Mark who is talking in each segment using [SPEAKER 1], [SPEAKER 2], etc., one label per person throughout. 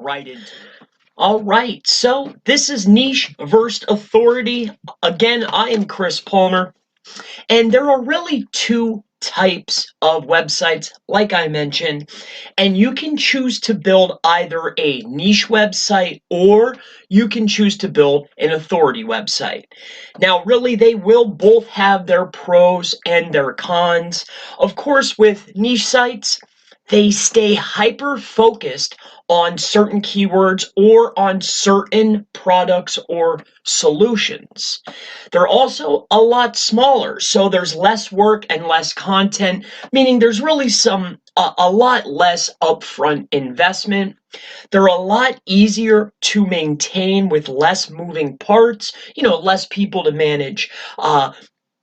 [SPEAKER 1] right into it. All right, so this is Niche versus Authority. Again, I am Chris Palmer, and there are really two types of websites, like I mentioned, and you can choose to build either a niche website or you can choose to build an authority website. Now, really, they will both have their pros and their cons. Of course, with niche sites, they stay hyper focused on certain keywords or on certain products or solutions. They're also a lot smaller, so there's less work and less content, meaning there's really a lot less upfront investment. They're a lot easier to maintain with less moving parts, less people to manage.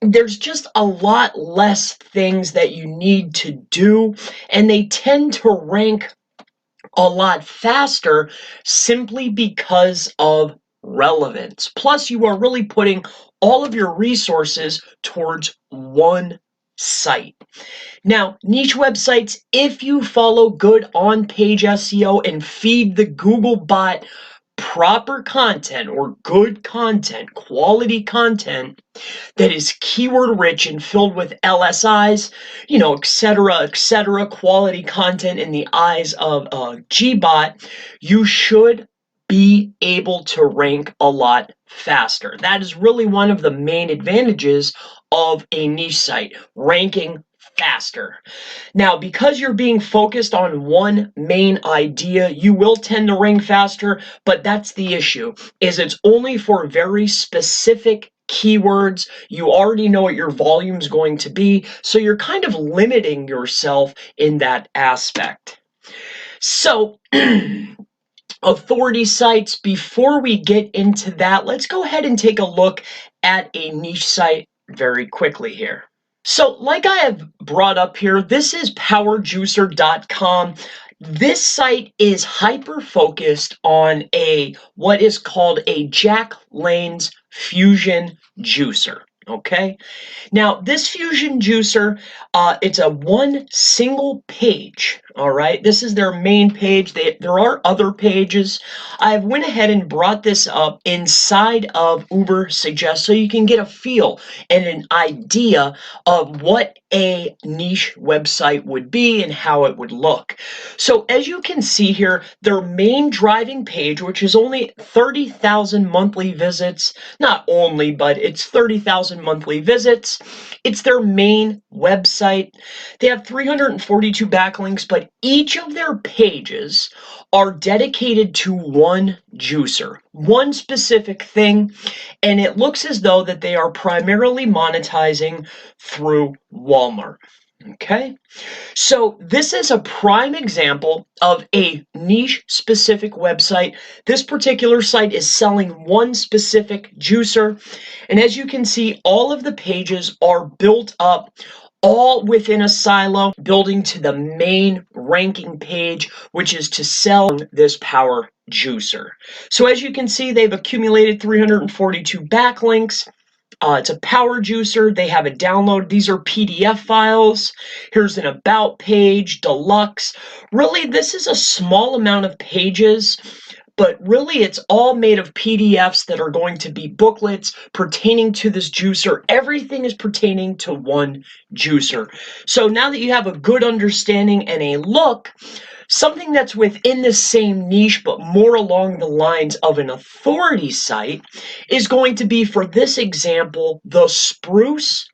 [SPEAKER 1] There's just a lot less things that you need to do, and they tend to rank a lot faster simply because of relevance. Plus, you are really putting all of your resources towards one site. Now, niche websites, if you follow good on-page SEO and feed the Google bot proper content or good content, quality content that is keyword rich and filled with LSIs, etc., quality content in the eyes of Gbot, you should be able to rank a lot faster. That is really one of the main advantages of a niche site, ranking faster. Now, because you're being focused on one main idea, you will tend to rank faster, but that's the issue, is it's only for very specific keywords. You already know what your volume is going to be, so you're kind of limiting yourself in that aspect. So, authority sites, before we get into that, let's go ahead and take a look at a niche site very quickly here. So, like I have brought up here, this is powerjuicer.com. This site is hyper-focused on what is called a Jack Lane's Fusion Juicer. Okay, now this Fusion Juicer, it's a one single page. All right, this is their main page. There are other pages. I've went ahead and brought this up inside of Ubersuggest so you can get a feel and an idea of what a niche website would be and how it would look. So as you can see here, their main driving page, which is only 30,000 monthly visits, not only, but it's 30,000 monthly visits. It's their main website. They have 342 backlinks, but each of their pages are dedicated to one juicer, one specific thing, and it looks as though that they are primarily monetizing through Walmart. Okay, so this is a prime example of a niche specific website. This particular site is selling one specific juicer, and as you can see, all of the pages are built up all within a silo, building to the main ranking page, which is to sell this power juicer. So as you can see, they've accumulated 342 backlinks. It's a power juicer. They have a download. These are PDF files. Here's an about page, deluxe. Really, this is a small amount of pages, but really it's all made of PDFs that are going to be booklets pertaining to this juicer. Everything is pertaining to one juicer. So now that you have a good understanding and a look, something that's within the same niche but more along the lines of an authority site is going to be, for this example, the Spruce.com.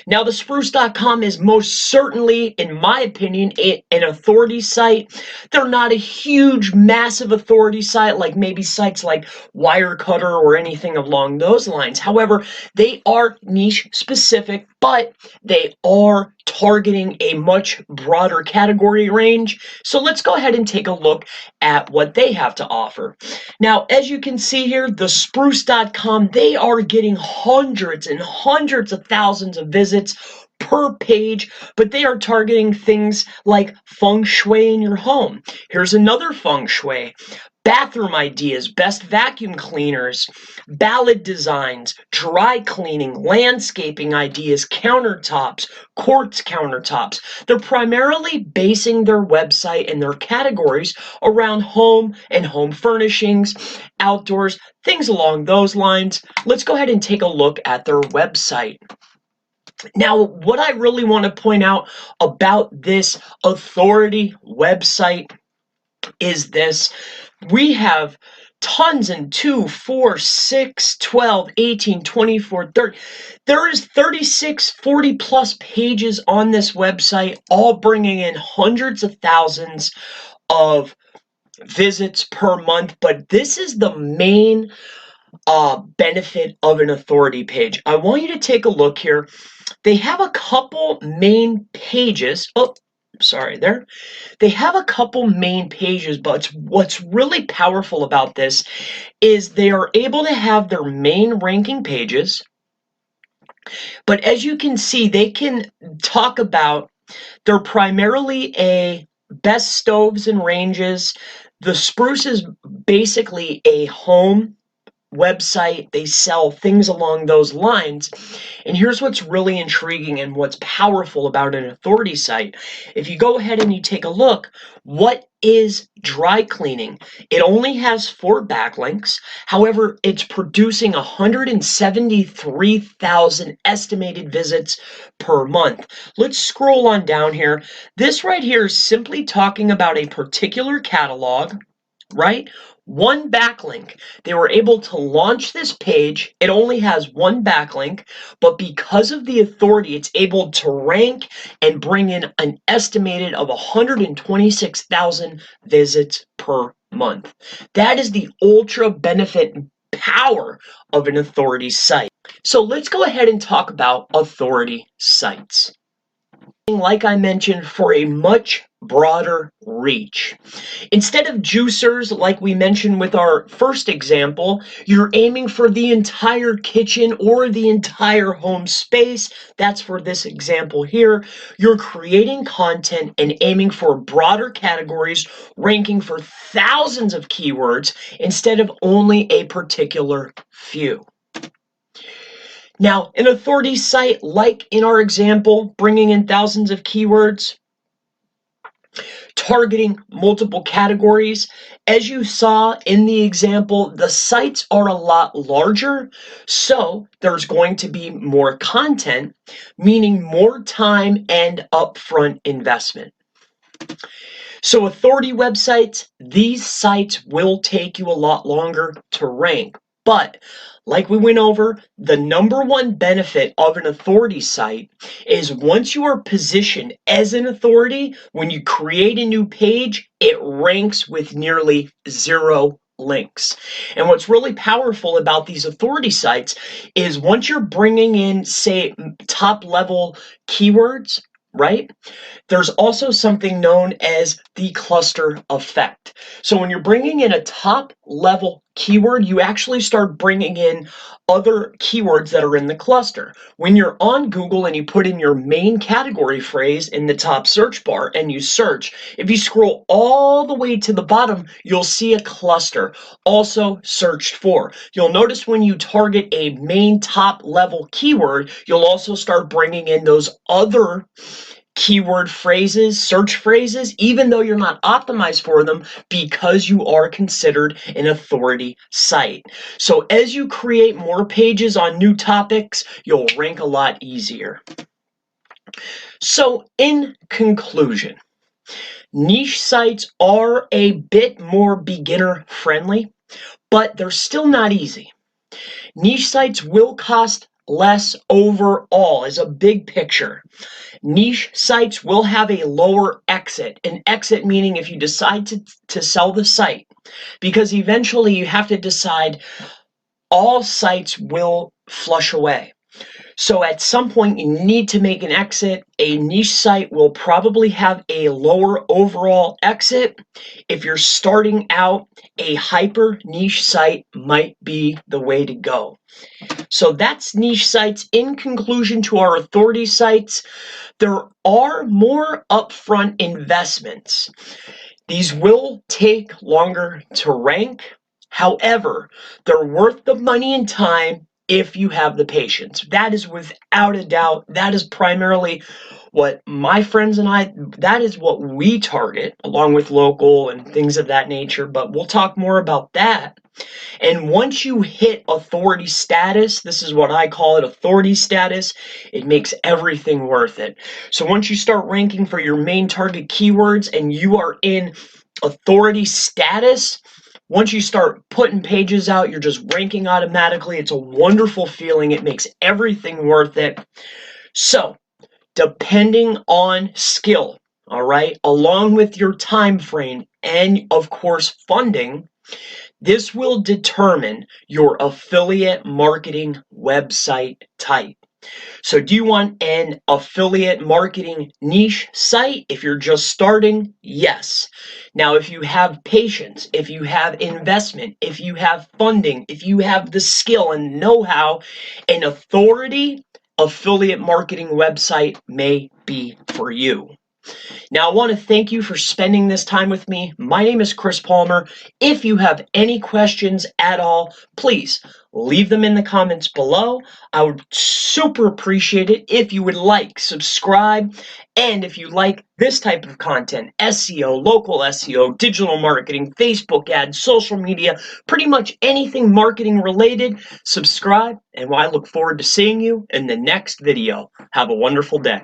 [SPEAKER 1] Now, the Spruce.com is most certainly, in my opinion, an authority site. They're not a huge, massive authority site like maybe sites like Wirecutter or anything along those lines. However, they are niche specific, but they are targeting a much broader category range. So let's go ahead and take a look at what they have to offer. Now, as you can see here, the Spruce.com, they are getting hundreds and hundreds of thousands of visits per page, but they are targeting things like feng shui in your home. Here's another feng shui. bathroom ideas, best vacuum cleaners, ballad designs, dry cleaning, landscaping ideas, countertops, quartz countertops. They're primarily basing their website and their categories around home and home furnishings, outdoors, things along those lines. Let's go ahead and take a look at their website. Now, what I really want to point out about this authority website is this. We have tons in 2, 4, 6, 12, 18, 24, 30. There is 36, 40 plus pages on this website, all bringing in hundreds of thousands of visits per month. But this is the main benefit of an authority page. I want you to take a look here. They have a couple main pages. Oh, sorry there. They have a couple main pages, but what's really powerful about this is they are able to have their main ranking pages. But as you can see, they can talk about, they're primarily a best stoves and ranges. The Spruce is basically a home website. They sell things along those lines. And here's what's really intriguing and what's powerful about an authority site. If you go ahead and you take a look, what is dry cleaning? It only has 4 backlinks. However, it's producing 173,000 estimated visits per month. Let's scroll on down here. This right here is simply talking about a particular catalog, right? 1 backlink. They were able to launch this page. It only has 1 backlink, but because of the authority, it's able to rank and bring in an estimated of 126,000 visits per month. That is the ultra benefit power of an authority site. So let's go ahead and talk about authority sites. Like I mentioned, for a much broader reach. Instead of juicers, like we mentioned with our first example, you're aiming for the entire kitchen or the entire home space. That's for this example here. You're creating content and aiming for broader categories, ranking for thousands of keywords instead of only a particular few. Now, an authority site, like in our example, bringing in thousands of keywords, targeting multiple categories. As you saw in the example, the sites are a lot larger, so there's going to be more content, meaning more time and upfront investment. So authority websites, these sites will take you a lot longer to rank. But like we went over, the #1 benefit of an authority site is once you are positioned as an authority, when you create a new page, it ranks with nearly 0 links. And what's really powerful about these authority sites is once you're bringing in, say, top level keywords, right? There's also something known as the cluster effect. So when you're bringing in a top level keyword, you actually start bringing in other keywords that are in the cluster. When you're on Google and you put in your main category phrase in the top search bar and you search, if you scroll all the way to the bottom, you'll see a cluster also searched for. You'll notice when you target a main top level keyword, you'll also start bringing in those other keyword phrases, search phrases, even though you're not optimized for them, because you are considered an authority site. So as you create more pages on new topics, you'll rank a lot easier. So in conclusion, niche sites are a bit more beginner friendly, but they're still not easy. Niche sites will cost less overall as a big picture. Niche sites will have a lower exit, an exit meaning if you decide to sell the site, because eventually you have to decide all sites will flush away. So at some point you need to make an exit. A niche site will probably have a lower overall exit. If you're starting out, a hyper niche site might be the way to go. So that's niche sites. In conclusion to our authority sites, there are more upfront investments. These will take longer to rank. However, they're worth the money and time if you have the patience. That is without a doubt. That is primarily what my friends and I, that is what we target, along with local and things of that nature. But we'll talk more about that. And once you hit authority status, this is what I call it, authority status, it makes everything worth it. So once you start ranking for your main target keywords and you are in authority status, once you start putting pages out, you're just ranking automatically. It's a wonderful feeling. It makes everything worth it. So, depending on skill, all right, along with your time frame and of course funding, this will determine your affiliate marketing website type. So do you want an affiliate marketing niche site if you're just starting? Yes. Now, if you have patience, if you have investment, if you have funding, if you have the skill and know-how, an authority affiliate marketing website may be for you. Now, I want to thank you for spending this time with me. My name is Chris Palmer. If you have any questions at all, please leave them in the comments below. I would super appreciate it if you would like, subscribe, and if you like this type of content, SEO, local SEO, digital marketing, Facebook ads, social media, pretty much anything marketing related, subscribe, and I look forward to seeing you in the next video. Have a wonderful day.